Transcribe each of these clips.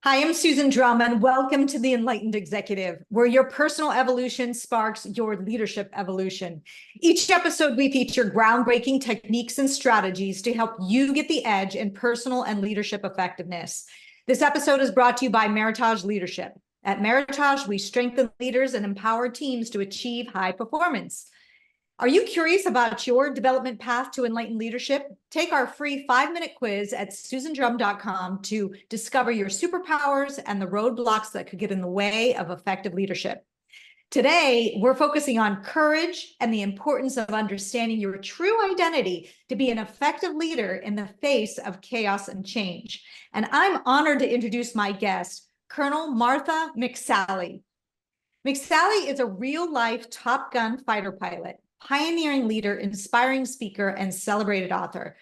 Hi, I'm Susan Drumm, and welcome to the Enlightened Executive, where your personal evolution sparks your leadership evolution. Each episode, we feature groundbreaking techniques and strategies to help you get the edge in personal and leadership effectiveness. This episode is brought to you by Meritage Leadership. At Meritage, we strengthen leaders and empower teams to achieve high performance. Are you curious about your development path to enlightened leadership? Take our free 5-minute quiz at susandrum.com to discover your superpowers and the roadblocks that could get in the way of effective leadership. Today, we're focusing on courage and the importance of understanding your true identity to be an effective leader in the face of chaos and change. And I'm honored to introduce my guest, Colonel Martha McSally. McSally is a real-life Top Gun fighter pilot, pioneering leader, inspiring speaker, and celebrated author.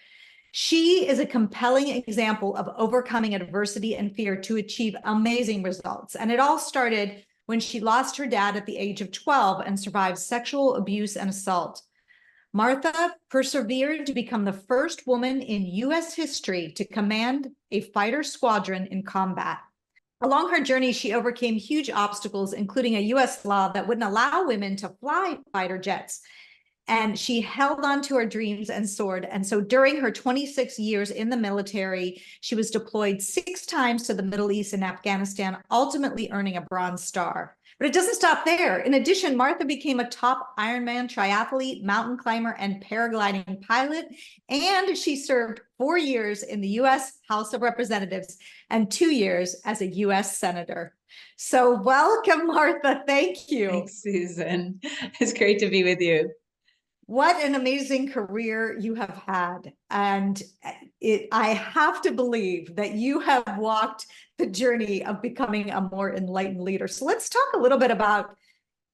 She is a compelling example of overcoming adversity and fear to achieve amazing results. And it all started when she lost her dad at the age of 12 and survived sexual abuse and assault. Martha persevered to become the first woman in U.S. history to command a fighter squadron in combat. Along her journey, she overcame huge obstacles, including a U.S. law that wouldn't allow women to fly fighter jets. And she held on to her dreams and soared. And so during her 26 years in the military, she was deployed 6 times to the Middle East and Afghanistan, ultimately earning a Bronze Star. But it doesn't stop there. In addition, Martha became a top Ironman triathlete, mountain climber, and paragliding pilot. And she served 4 years in the U.S. House of Representatives and 2 years as a U.S. Senator. So welcome, Martha. Thank you. Thanks, Susan. It's great to be with you. What an amazing career you have had. And I have to believe that you have walked the journey of becoming a more enlightened leader. So let's talk a little bit about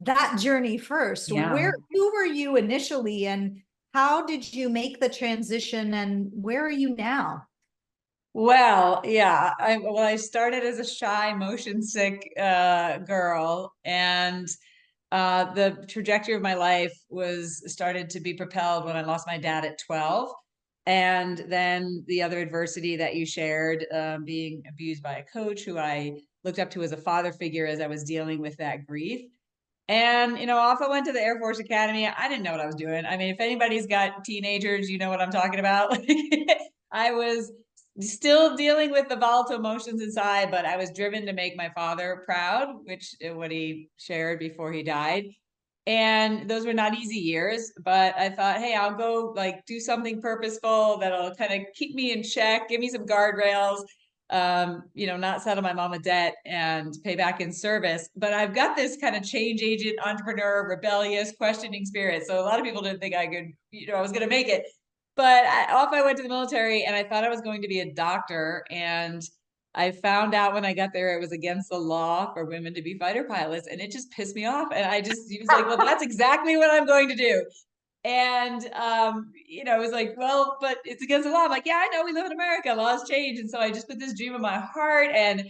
that journey first. Yeah. Who were you initially, and how did you make the transition, and where are you now? Well, yeah. I started as a shy, motion sick girl, and the trajectory of my life was started to be propelled when I lost my dad at 12. And then the other adversity that you shared, being abused by a coach who I looked up to as a father figure as I was dealing with that grief. And, off I went to the Air Force Academy. I didn't know what I was doing. I mean, if anybody's got teenagers, you know what I'm talking about. I was still dealing with the volatile emotions inside, but I was driven to make my father proud, which what he shared before he died. And those were not easy years, but I thought, hey, I'll go do something purposeful that'll kind of keep me in check, give me some guardrails, not settle my mom a debt and pay back in service. But I've got this kind of change agent, entrepreneur, rebellious, questioning spirit. So a lot of people didn't think I could, I was going to make it. But off I went to the military, and I thought I was going to be a doctor. And I found out when I got there, it was against the law for women to be fighter pilots. And it just pissed me off. And he was like, well, that's exactly what I'm going to do. And, it was like, well, but it's against the law. I'm like, yeah, I know, we live in America, laws change. And so I just put this dream in my heart, and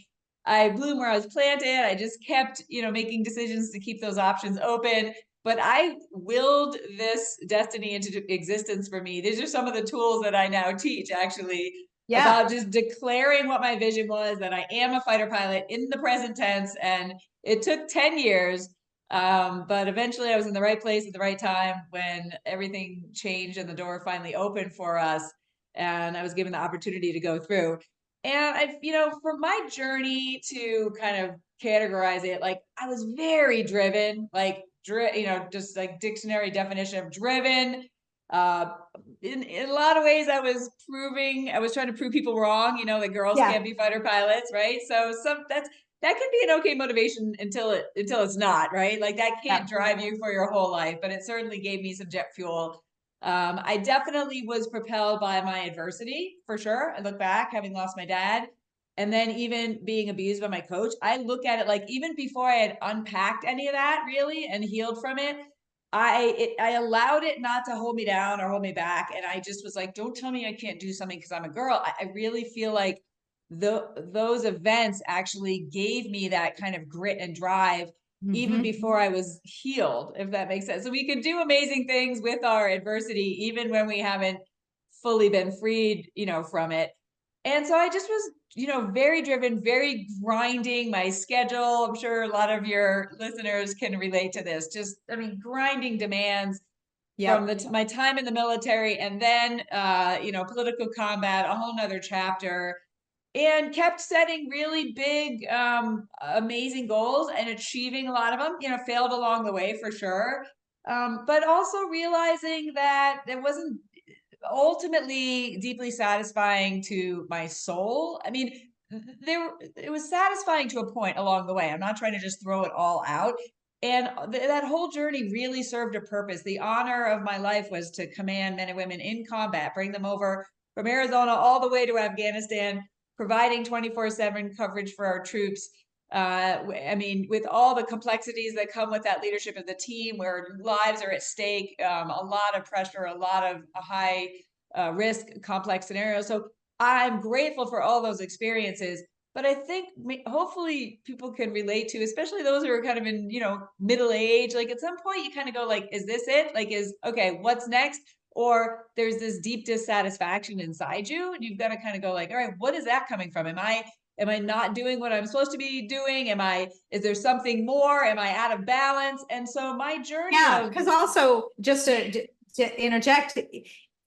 I bloomed where I was planted. I just kept, making decisions to keep those options open. But I willed this destiny into existence for me. These are some of the tools that I now teach, actually, about just declaring what my vision was, that I am a fighter pilot in the present tense. And it took 10 years. But eventually I was in the right place at the right time when everything changed and the door finally opened for us. And I was given the opportunity to go through. And for my journey to kind of categorize it, I was very driven, just like dictionary definition of driven. In a lot of ways, I was trying to prove people wrong, that girls can't be fighter pilots, right? So that can be an okay motivation until it's not, right? Like that can't drive you for your whole life, but it certainly gave me some jet fuel. I definitely was propelled by my adversity, for sure. I look back, having lost my dad, and then even being abused by my coach. I look at it even before I had unpacked any of that really and healed from it. I allowed it not to hold me down or hold me back, and I just was like, don't tell me I can't do something because I'm a girl. I really feel like those events actually gave me that kind of grit and drive even before I was healed, if that makes sense. So we could do amazing things with our adversity, even when we haven't fully been freed, from it. And so I just was, very driven, very grinding my schedule. I'm sure a lot of your listeners can relate to this. Just, I mean, grinding demands from my time in the military, and then, political combat, a whole nother chapter, and kept setting really big, amazing goals and achieving a lot of them, failed along the way for sure. But also realizing that it wasn't ultimately deeply satisfying to my soul. I mean, it was satisfying to a point along the way. I'm not trying to just throw it all out. And that whole journey really served a purpose. The honor of my life was to command men and women in combat, bring them over from Arizona all the way to Afghanistan, providing 24/7 coverage for our troops. I mean, with all the complexities that come with that leadership of the team, where lives are at stake, a lot of pressure, a lot of high risk, complex scenarios. So I'm grateful for all those experiences. But I think hopefully people can relate to, especially those who are kind of in, middle age. Like at some point you kind of go like, is this it? Like, okay, what's next? Or there's this deep dissatisfaction inside you, and you've got to kind of go like, all right, what is that coming from? Am I not doing what I'm supposed to be doing? Is there something more? Am I out of balance? And so my journey because also just to interject,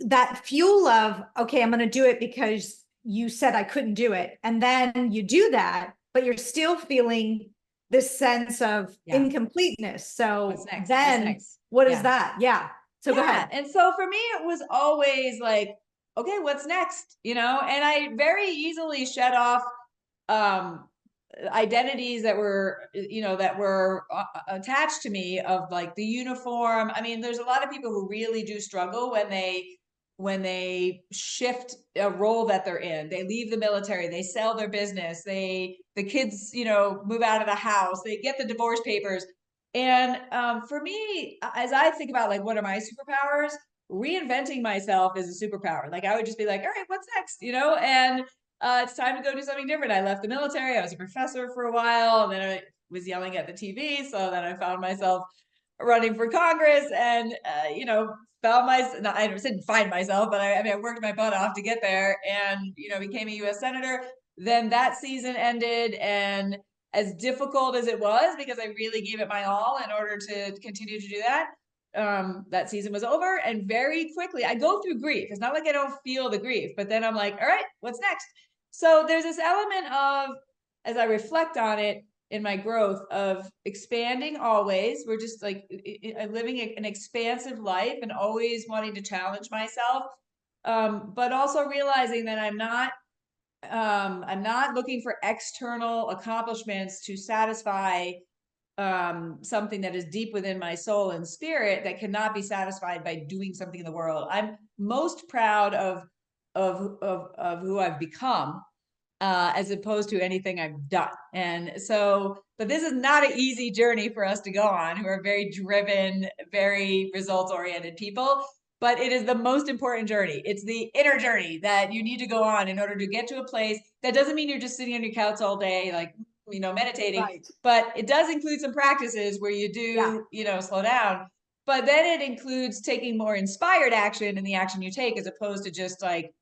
that fuel of, okay, I'm going to do it because you said I couldn't do it. And then you do that, but you're still feeling this sense of incompleteness. So what's next? then what is that? Yeah. So go ahead. And so for me, it was always like, okay, what's next? And I very easily shut off identities that were attached to me, of like the uniform. I mean, there's a lot of people who really do struggle when they shift a role that they're in. They leave the military, they sell their business, the kids move out of the house, they get the divorce papers. And for me, as I think about like what are my superpowers, reinventing myself is a superpower. Like I would just be like, all right, what's next? And it's time to go do something different. I left the military. I was a professor for a while, and then I was yelling at the TV. So then I found myself running for Congress, and found myself. I didn't find myself, but I worked my butt off to get there, and became a U.S. senator. Then that season ended, and as difficult as it was, because I really gave it my all in order to continue to do that. That season was over, and very quickly I go through grief. It's not like I don't feel the grief, but then I'm like, all right, what's next? So there's this element of, as I reflect on it in my growth, of expanding always. We're just like living an expansive life and always wanting to challenge myself. But also realizing that I'm not looking for external accomplishments to satisfy something that is deep within my soul and spirit, that cannot be satisfied by doing something in the world. I'm most proud of who I've become, as opposed to anything I've done. And so, but this is not an easy journey for us to go on, who are very driven, very results oriented people. But it is the most important journey. It's the inner journey that you need to go on in order to get to a place. That doesn't mean you're just sitting on your couch all day, like, meditating, right. But it does include some practices where you do, slow down. But then it includes taking more inspired action in the action you take, as opposed to just like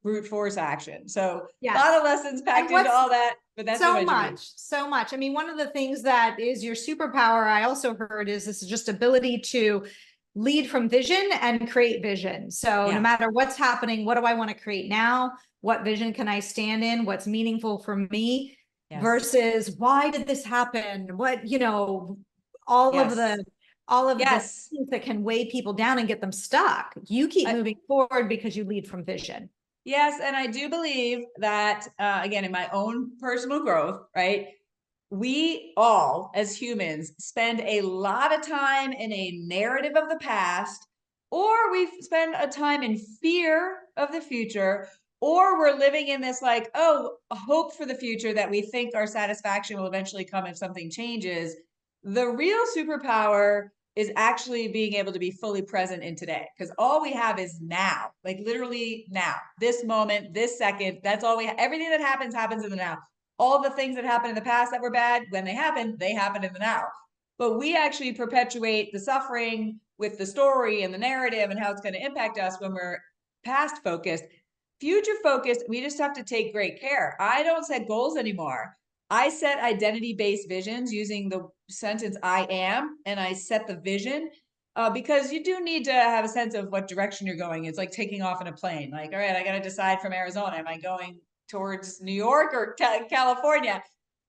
brute force action. So a lot of lessons packed into all that, but that's so much. I mean, one of the things that is your superpower, I also heard, is this just ability to lead from vision and create vision. So no matter what's happening, what do I want to create now? What vision can I stand in? What's meaningful for me? Versus why did this happen? What, all of the things that can weigh people down and get them stuck. You keep moving forward because you lead from vision. Yes. And I do believe that, again, in my own personal growth, right, we all as humans spend a lot of time in a narrative of the past, or we spend a time in fear of the future, or we're living in this like, a hope for the future that we think our satisfaction will eventually come if something changes. The real superpower is actually being able to be fully present in today, because all we have is now, like literally now, this moment, this second. That's all we have. Everything that happens in the now. All the things that happened in the past that were bad, when they happened in the now. But we actually perpetuate the suffering with the story and the narrative and how it's going to impact us when we're past focused. future focused, we just have to take great care. I don't set goals anymore. I set identity-based visions using the sentence I am, and I set the vision because you do need to have a sense of what direction you're going. It's like taking off in a plane. Like, all right, I got to decide from Arizona, am I going towards New York or California?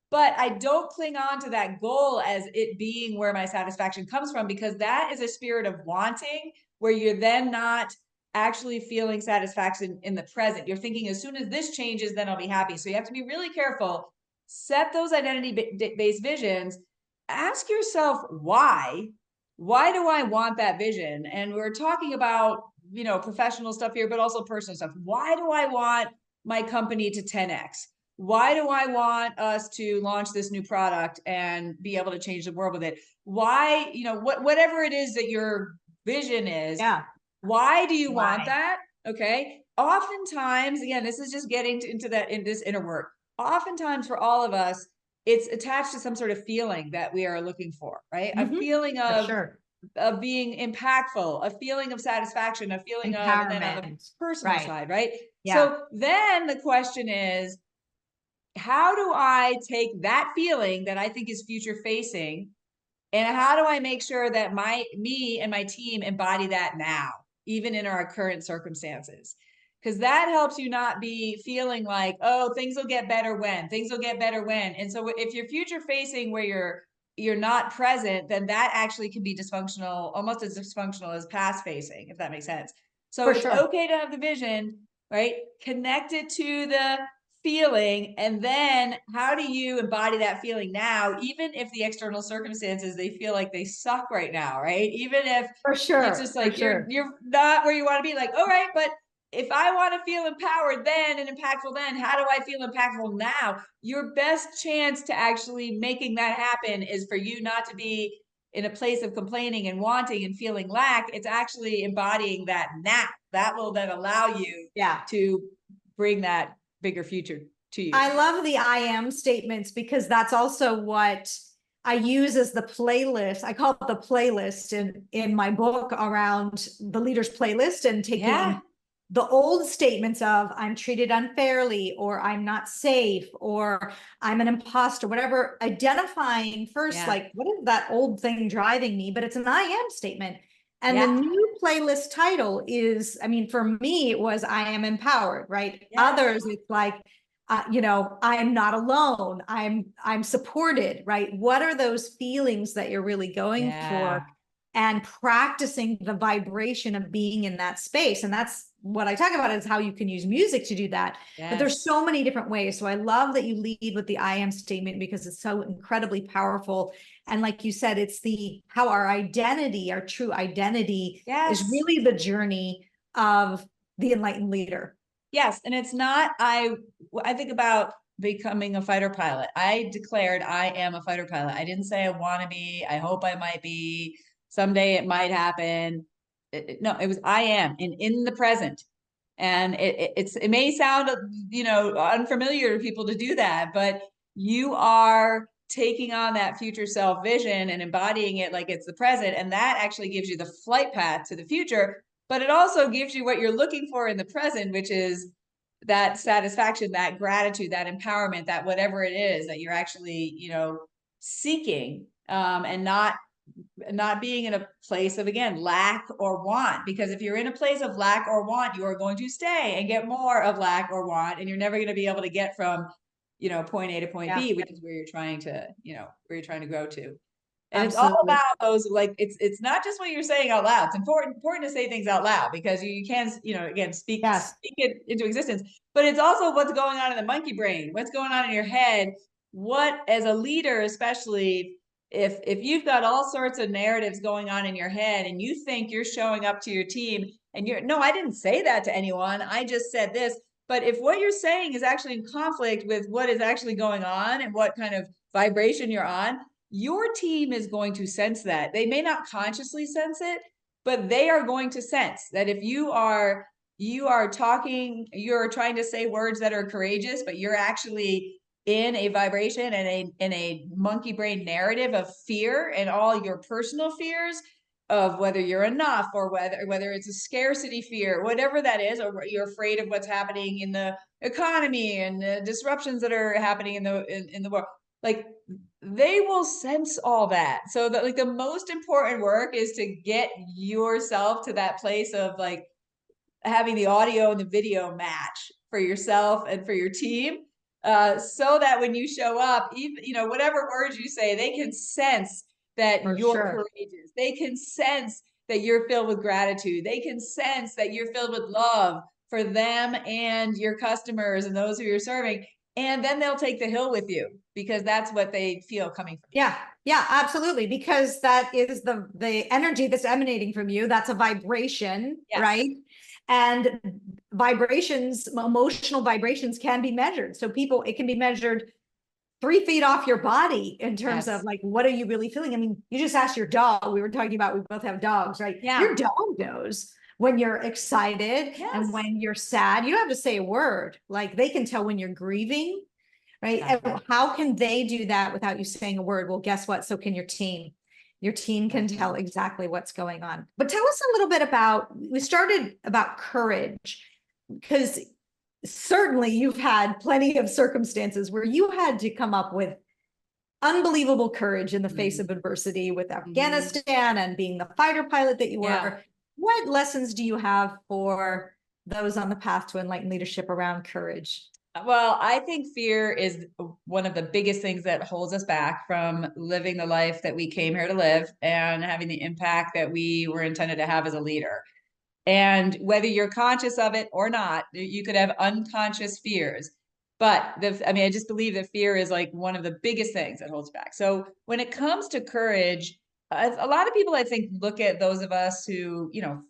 But I don't cling on to that goal as it being where my satisfaction comes from, because that is a spirit of wanting where you're then not actually feeling satisfaction in the present. You're thinking, as soon as this changes, then I'll be happy. So you have to be really careful. Set those identity-based visions. Ask yourself why. Why do I want that vision? And we're talking about, professional stuff here, but also personal stuff. Why do I want my company to 10x? Why do I want us to launch this new product and be able to change the world with it? Why, whatever it is that your vision is, Yeah. why do you want Why? that? Okay. Oftentimes, again, this is just getting into that in this inner work. Oftentimes for all of us, it's attached to some sort of feeling that we are looking for, right? A feeling For of sure. being impactful, a feeling of satisfaction, a feeling of, and then on the Empowerment. personal Right. side, right? Yeah. So then the question is, how do I take that feeling that I think is future facing, and how do I make sure that me and my team embody that now, even in our current circumstances? Because that helps you not be feeling like, oh, things will get better when, things will get better when. And so if you're future facing where you're not present, then that actually can be dysfunctional, almost as dysfunctional as past facing, if that makes sense. So For it's sure. okay to have the vision, right? Connect it to the feeling, and then how do you embody that feeling now, even if the external circumstances, they feel like they suck right now, right? Even if For it's sure. just For like sure. you're not where you want to be, like, all right, but if I want to feel empowered then and impactful then, how do I feel impactful now? Your best chance to actually making that happen is for you not to be in a place of complaining and wanting and feeling lack. It's actually embodying that now. That will then allow you Yeah. to bring that bigger future to you. I love the I am statements because that's also what I use as the playlist. I call it the playlist in my book around the leader's playlist, and taking the old statements of I'm treated unfairly, or I'm not safe, or I'm an imposter, whatever, identifying first, like, what is that old thing driving me? But it's an I am statement. And the new playlist title is, I mean, for me, it was I am empowered, right? Others, it's like, I'm not alone. I'm supported, right? What are those feelings that you're really going for? And practicing the vibration of being in that space. And that's what I talk about, is how you can use music to do that. But there's so many different ways. So I love that you lead with the I am statement, because it's so incredibly powerful. And like you said, it's how our identity, our true identity, is really the journey of the enlightened leader. Yes. And it's not, I think about becoming a fighter pilot. I declared I am a fighter pilot. I didn't say I want to be, I hope I might be, someday it might happen. No, it was I am, and in the present. And it may sound, unfamiliar to people to do that, but you are taking on that future self vision and embodying it like it's the present. And that actually gives you the flight path to the future, but it also gives you what you're looking for in the present, which is that satisfaction, that gratitude, that empowerment, that whatever it is that you're actually, seeking, and not being in a place of, again, lack or want. Because if you're in a place of lack or want, you are going to stay and get more of lack or want, and you're never going to be able to get from, point A to point B, which is where you're trying to, where you're trying to go to. And it's all about those, like, it's not just what you're saying out loud. It's important to say things out loud, because you can, again, speak it into existence. But it's also what's going on in the monkey brain, what's going on in your head. What, as a leader, especially if you've got all sorts of narratives going on in your head, and you think you're showing up to your team and no, I didn't say that to anyone, I just said this. But if what you're saying is actually in conflict with what is actually going on and what kind of vibration you're on, your team is going to sense that. They may not consciously sense it, but they are going to sense that if you are talking, you're trying to say words that are courageous, but you're actually in a vibration and in a monkey brain narrative of fear and all your personal fears, of whether you're enough, or whether it's a scarcity fear, whatever that is, or you're afraid of what's happening in the economy and the disruptions that are happening in the world. Like, they will sense all that. So that, like, the most important work is to get yourself to that place of like having the audio and the video match for yourself and for your team, so that when you show up, even, you know, whatever words you say, they can sense that For you're sure. courageous. They can sense that you're filled with gratitude. They can sense that you're filled with love for them and your customers and those who you're serving. And then they'll take the hill with you, because that's what they feel coming from you. Yeah, yeah, absolutely. Because that is the energy that's emanating from you. That's a vibration, Yes. right? And vibrations, emotional vibrations, can be measured. So it can be measured 3 feet off your body in terms Yes. of like, what are you really feeling? I mean, you just asked your dog. We were talking about, we both have dogs, right? Yeah. Your dog knows when you're excited and Yes. when you're sad. You don't have to say a word. Like, they can tell when you're grieving, right? Exactly. And how can they do that without you saying a word? Well, guess what? So can your team. Your team can tell exactly what's going on. But tell us a little bit about, we started about courage, because certainly you've had plenty of circumstances where you had to come up with unbelievable courage in the face of adversity, with Afghanistan and being the fighter pilot that you were. Yeah. What lessons do you have for those on the path to enlightened leadership around courage? Well, I think fear is one of the biggest things that holds us back from living the life that we came here to live and having the impact that we were intended to have as a leader. And whether you're conscious of it or not, you could have unconscious fears. But I just believe that fear is like one of the biggest things that holds back. So when it comes to courage, a lot of people, I think, look at those of us who, you know,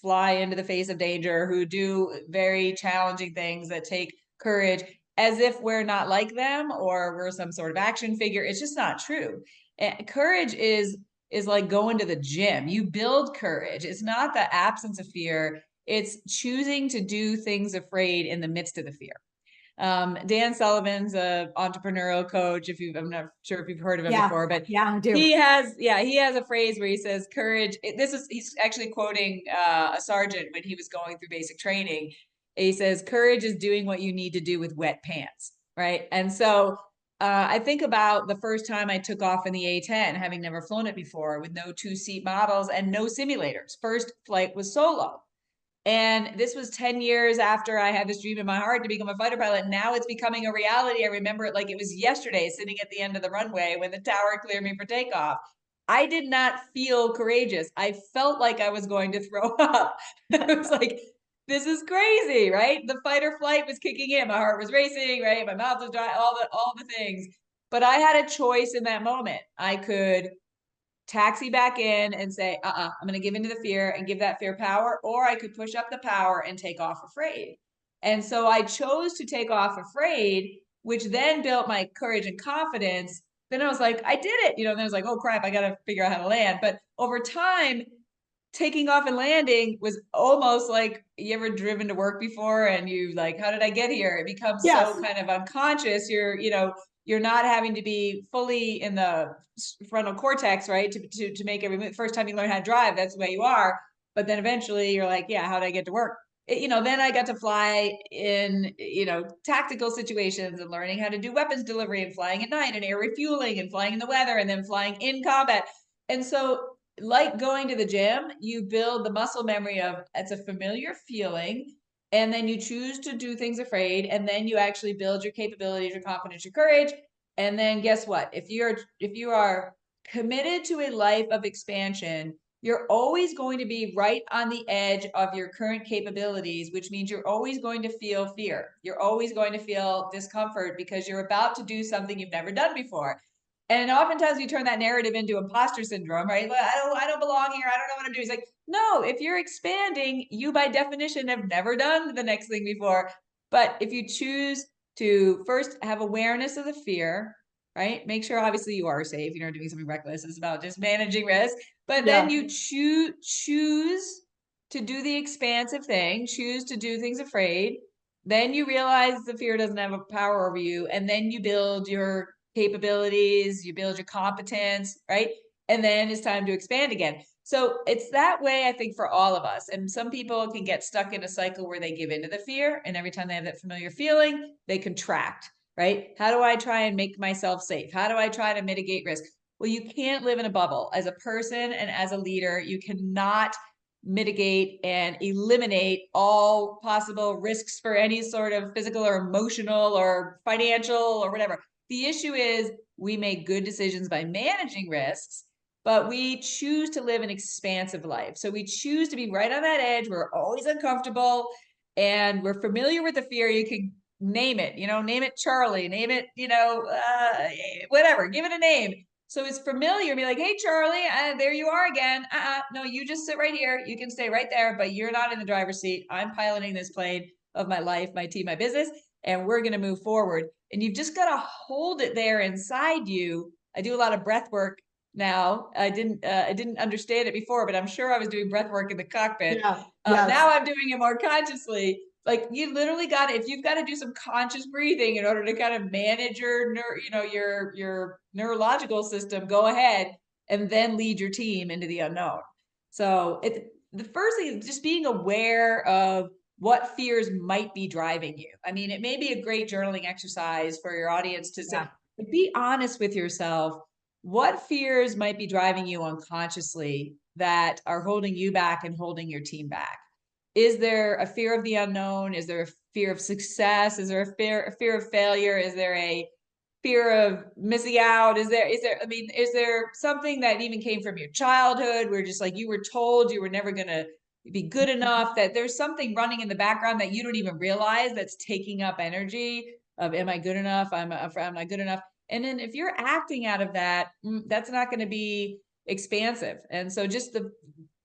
fly into the face of danger, who do very challenging things that take courage, as if we're not like them or we're some sort of action figure. It's just not true. And courage is like going to the gym. You build courage. It's not the absence of fear. It's choosing to do things afraid in the midst of the fear. Dan Sullivan's a entrepreneurial coach. I'm not sure if you've heard of him before, but I do. he has a phrase where he says courage. He's actually quoting a sergeant when he was going through basic training. He says, courage is doing what you need to do with wet pants. Right. And so I think about the first time I took off in the A-10, having never flown it before, with no 2-seat models and no simulators. First flight was solo. And this was 10 years after I had this dream in my heart to become a fighter pilot. Now it's becoming a reality. I remember it like it was yesterday, sitting at the end of the runway when the tower cleared me for takeoff. I did not feel courageous. I felt like I was going to throw up. I was like, this is crazy, right? The fight or flight was kicking in. My heart was racing, right? My mouth was dry, all the things. But I had a choice in that moment. I could taxi back in and say, I'm going to give into the fear and give that fear power, or I could push up the power and take off afraid. And so I chose to take off afraid, which then built my courage and confidence. Then I was like, I did it, you know, and then I was like, oh crap, I got to figure out how to land. But over time, taking off and landing was almost like, you ever driven to work before and you like, how did I get here? It becomes so kind of unconscious. You're not having to be fully in the frontal cortex, right? To make every move. First time you learn how to drive, that's the way you are. But then eventually you're like, yeah, how did I get to work? Then I got to fly in, tactical situations and learning how to do weapons delivery and flying at night and air refueling and flying in the weather and then flying in combat. And so, like going to the gym, you build the muscle memory of it's a familiar feeling, and then you choose to do things afraid, and then you actually build your capabilities, your confidence, your courage. And then guess what? If you are committed to a life of expansion, you're always going to be right on the edge of your current capabilities, which means you're always going to feel fear. You're always going to feel discomfort because you're about to do something you've never done before. And oftentimes we turn that narrative into imposter syndrome, right? Well, I don't belong here. I don't know what I'm doing. It's like, no, if you're expanding, you by definition have never done the next thing before. But if you choose to first have awareness of the fear, right? Make sure obviously you are safe. You're not doing something reckless. It's about just managing risk. But then you choose to do the expansive thing, choose to do things afraid. Then you realize the fear doesn't have a power over you. And then you build your capabilities, you build your competence, right? And then it's time to expand again. So it's that way, I think, for all of us. And some people can get stuck in a cycle where they give into the fear. And every time they have that familiar feeling, they contract, right? How do I try and make myself safe? How do I try to mitigate risk? Well, you can't live in a bubble. As a person and as a leader, you cannot mitigate and eliminate all possible risks for any sort of physical or emotional or financial or whatever. The issue is we make good decisions by managing risks, but we choose to live an expansive life. So we choose to be right on that edge. We're always uncomfortable and we're familiar with the fear. You can name it, name it Charlie, name it, whatever, give it a name. So it's familiar. Be like, hey, Charlie, there you are again. No, you just sit right here. You can stay right there, but you're not in the driver's seat. I'm piloting this plane of my life, my team, my business, and we're going to move forward. And you've just got to hold it there inside you. I do a lot of breath work now. I didn't understand it before, but I'm sure I was doing breath work in the cockpit. Yeah. Yes. Now I'm doing it more consciously. Like you literally got to, if you've got to do some conscious breathing in order to kind of manage your your neurological system, go ahead and then lead your team into the unknown. So the first thing is just being aware of what fears might be driving you. I mean, it may be a great journaling exercise for your audience to say, be honest with yourself. What fears might be driving you unconsciously that are holding you back and holding your team back? Is there a fear of the unknown? Is there a fear of success? Is there a fear of failure? Is there a fear of missing out? Is there something that even came from your childhood where just like you were told you were never going to be good enough, that there's something running in the background that you don't even realize that's taking up energy of, am I good enough? Am I good enough? And then if you're acting out of that, that's not going to be expansive. And so just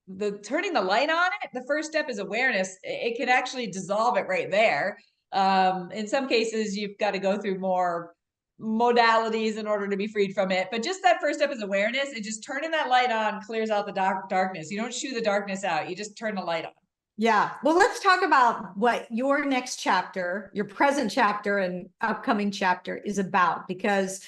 the turning the light on it, the first step is awareness. It can actually dissolve it right there. In some cases, you've got to go through more modalities in order to be freed from it. But just that first step is awareness. And just turning that light on clears out the darkness. You don't shoo the darkness out. You just turn the light on. Yeah. Well, let's talk about what your next chapter, your present chapter and upcoming chapter is about, because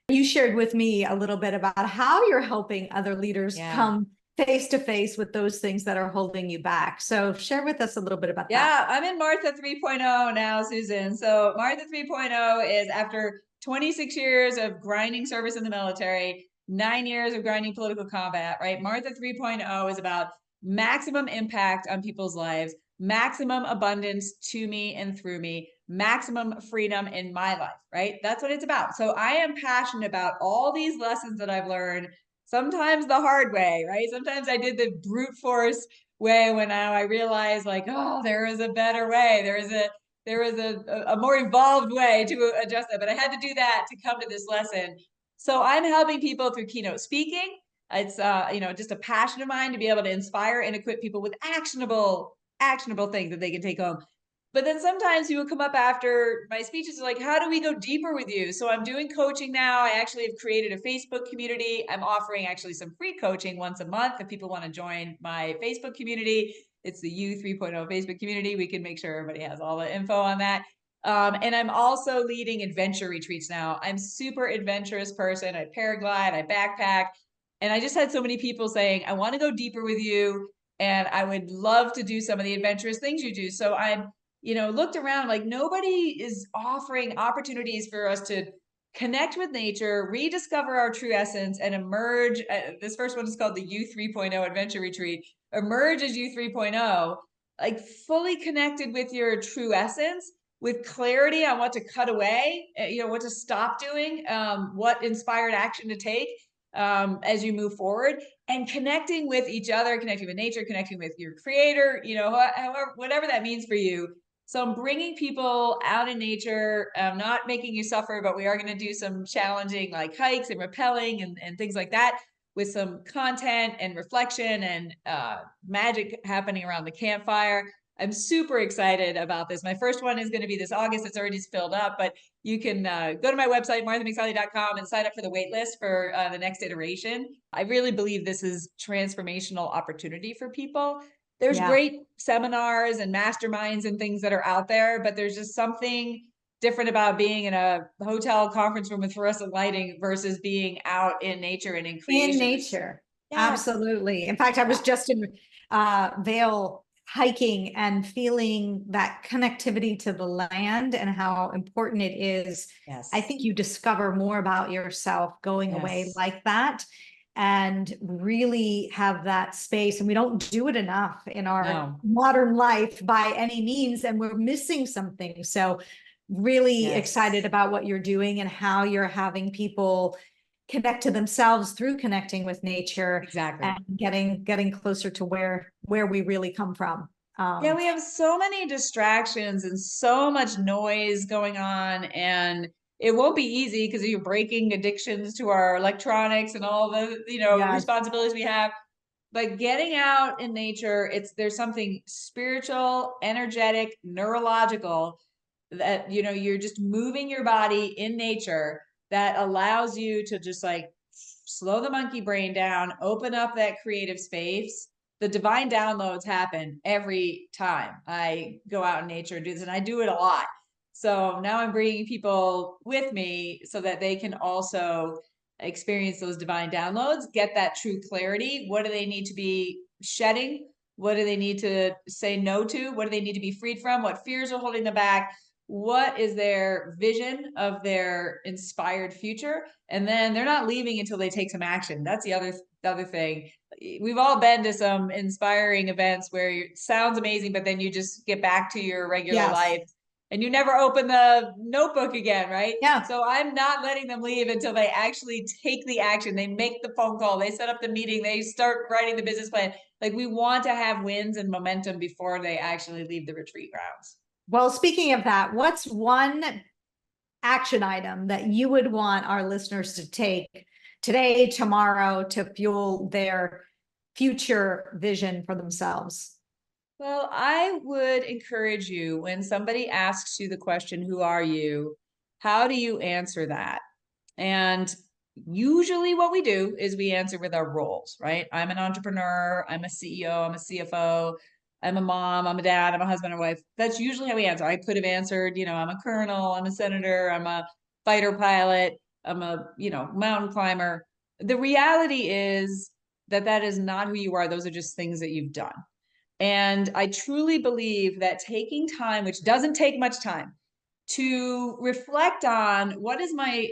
you shared with me a little bit about how you're helping other leaders come face to face with those things that are holding you back. So share with us a little bit about that. Yeah, I'm in Martha 3.0 now, Susan. So Martha 3.0 is after 26 years of grinding service in the military, 9 years of grinding political combat, right? Martha 3.0 is about maximum impact on people's lives, maximum abundance to me and through me, maximum freedom in my life, right? That's what it's about. So I am passionate about all these lessons that I've learned, sometimes the hard way, right? Sometimes I did the brute force way when I realized like, oh, there is a better way. There is a more evolved way to adjust that. But I had to do that to come to this lesson. So I'm helping people through keynote speaking. It's just a passion of mine to be able to inspire and equip people with actionable things that they can take home. But then sometimes people come up after my speeches like, how do we go deeper with you? So I'm doing coaching now. I actually have created a Facebook community. I'm offering actually some free coaching once a month. If people want to join my Facebook community, it's the U 3.0 Facebook community. We can make sure everybody has all the info on that. And I'm also leading adventure retreats now. I'm super adventurous person. I paraglide, I backpack. And I just had so many people saying, I want to go deeper with you. And I would love to do some of the adventurous things you do. So I'm looked around, like nobody is offering opportunities for us to connect with nature, rediscover our true essence, and emerge. This first one is called the U 3.0 Adventure Retreat. Emerge as U 3.0, like fully connected with your true essence, with clarity on what to cut away, what to stop doing, what inspired action to take as you move forward, and connecting with each other, connecting with nature, connecting with your creator, however, whatever that means for you. So I'm bringing people out in nature, not making you suffer, but we are going to do some challenging like hikes and rappelling and things like that with some content and reflection and magic happening around the campfire. I'm super excited about this. My first one is going to be this August. It's already filled up, but you can go to my website, marthamcsally.com, and sign up for the wait list for the next iteration. I really believe this is transformational opportunity for people. There's great seminars and masterminds and things that are out there, but there's just something different about being in a hotel conference room with fluorescent lighting versus being out in nature and in creation. In nature. Absolutely. In fact, I was Yeah. just in Vail hiking and feeling that connectivity to the land and how important it is. I Yes. think you discover more about yourself going away Yes. like that and really have that space. And we don't do it enough in our No. modern life by any means, and we're missing something. So really excited Yes. about what you're doing and how you're having people connect to themselves through connecting with nature Exactly. and getting closer to where we really come from. Yeah, we have so many distractions and so much noise going on, and it won't be easy because you're breaking addictions to our electronics and all the, Yes. responsibilities we have. But getting out in nature, there's something spiritual, energetic, neurological that, you're just moving your body in nature that allows you to just like slow the monkey brain down, open up that creative space. The divine downloads happen every time I go out in nature and do this, and I do it a lot. So now I'm bringing people with me so that they can also experience those divine downloads, get that true clarity. What do they need to be shedding? What do they need to say no to? What do they need to be freed from? What fears are holding them back? What is their vision of their inspired future? And then they're not leaving until they take some action. That's the other thing. We've all been to some inspiring events where it sounds amazing, but then you just get back to your regular Yes. life and you never open the notebook again, right? Yeah. So I'm not letting them leave until they actually take the action. They make the phone call, they set up the meeting, they start writing the business plan. Like, we want to have wins and momentum before they actually leave the retreat grounds. Well, speaking of that, what's one action item that you would want our listeners to take today, tomorrow, to fuel their future vision for themselves? Well, I would encourage you, when somebody asks you the question, who are you? How do you answer that? And usually what we do is we answer with our roles, right? I'm an entrepreneur, I'm a CEO, I'm a CFO, I'm a mom, I'm a dad, I'm a husband or wife. That's usually how we answer. I could have answered, I'm a colonel, I'm a senator, I'm a fighter pilot, I'm a, mountain climber. The reality is that that is not who you are. Those are just things that you've done. And I truly believe that taking time, which doesn't take much time, to reflect on what is my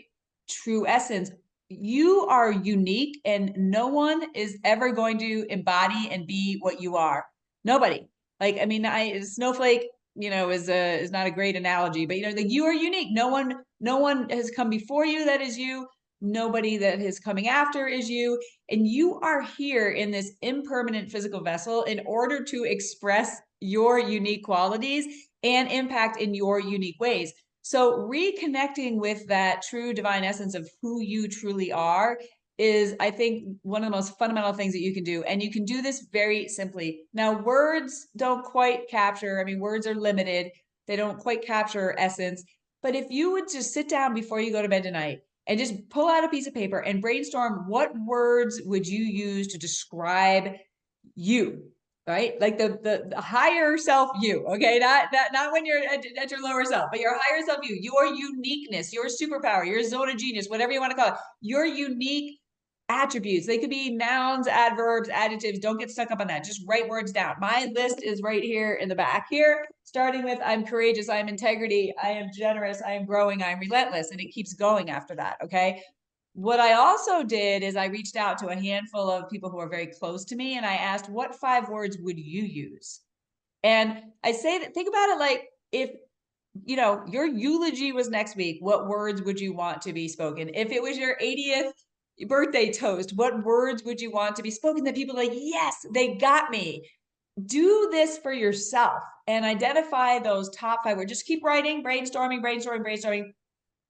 true essence. You are unique, and no one is ever going to embody and be what you are. Nobody. Like, I mean, snowflake, is not a great analogy, but like, you are unique. No one has come before you that is you. Nobody that is coming after is you. And you are here in this impermanent physical vessel in order to express your unique qualities and impact in your unique ways. So reconnecting with that true divine essence of who you truly are is, I think, one of the most fundamental things that you can do. And you can do this very simply. Now, words don't quite capture, I mean, words are limited. They don't quite capture essence. But if you would just sit down before you go to bed tonight and just pull out a piece of paper and brainstorm, what words would you use to describe you, right? Like the higher self you, okay? Not when you're at your lower self, but your higher self you, your uniqueness, your superpower, your zone of genius, whatever you want to call it, your unique attributes. They could be nouns, adverbs, adjectives. Don't get stuck up on that. Just write words down. My list is right here in the back here, starting with I'm courageous, I am integrity, I am generous, I am growing, I am relentless. And it keeps going after that, okay? What I also did is I reached out to a handful of people who are very close to me and I asked, what 5 words would you use? And I say that, think about it like, if your eulogy was next week, what words would you want to be spoken? If it was your 80th birthday toast, what words would you want to be spoken that people are like, yes, they got me? Do this for yourself and identify those top 5 words. Just keep writing, brainstorming,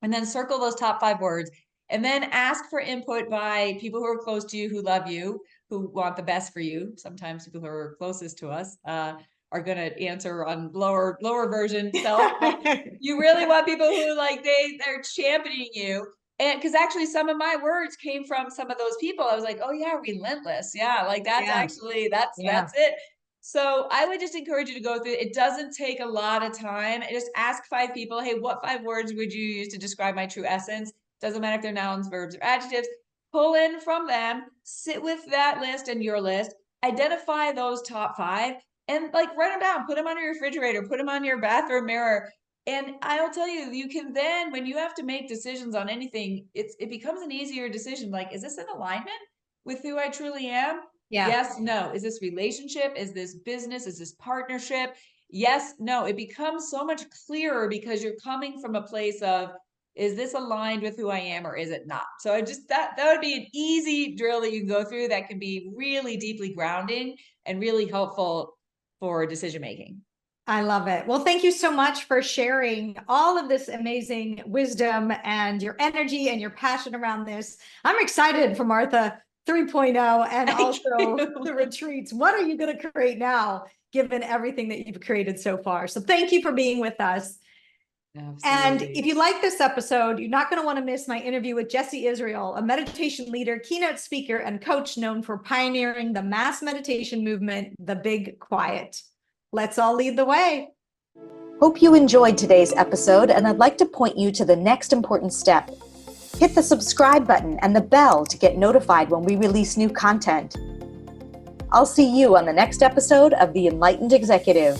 and then circle those top 5 words. And then ask for input by people who are close to you, who love you, who want the best for you. Sometimes people who are closest to us are going to answer on lower version self, but you really want people who like they're championing you. And because actually some of my words came from some of those people. I was like, oh yeah, relentless. Yeah, like that's Yeah. actually Yeah. that's it. So I would just encourage you to go through. It doesn't take a lot of time. Just ask 5 people, hey, what 5 words would you use to describe my true essence? Doesn't matter if they're nouns, verbs, or adjectives. pull in from them, sit with that list and your list, identify those top 5 and like write them down, put them on your refrigerator, put them on your bathroom mirror. And I'll tell you, you can then, when you have to make decisions on anything, it becomes an easier decision. Like, is this in alignment with who I truly am? Yeah. Yes, no. Is this relationship? Is this business? Is this partnership? Yes, no. It becomes so much clearer because you're coming from a place of, is this aligned with who I am or is it not? So I just, that would be an easy drill that you can go through that can be really deeply grounding and really helpful for decision making. I love it. Well, thank you so much for sharing all of this amazing wisdom and your energy and your passion around this. I'm excited for Martha 3.0 and also the retreats. What are you going to create now, given everything that you've created so far? So thank you for being with us. Absolutely. And if you like this episode, you're not going to want to miss my interview with Jesse Israel, a meditation leader, keynote speaker, and coach known for pioneering the mass meditation movement, the Big Quiet. Let's all lead the way. Hope you enjoyed today's episode, and I'd like to point you to the next important step. Hit the subscribe button and the bell to get notified when we release new content. I'll see you on the next episode of The Enlightened Executive.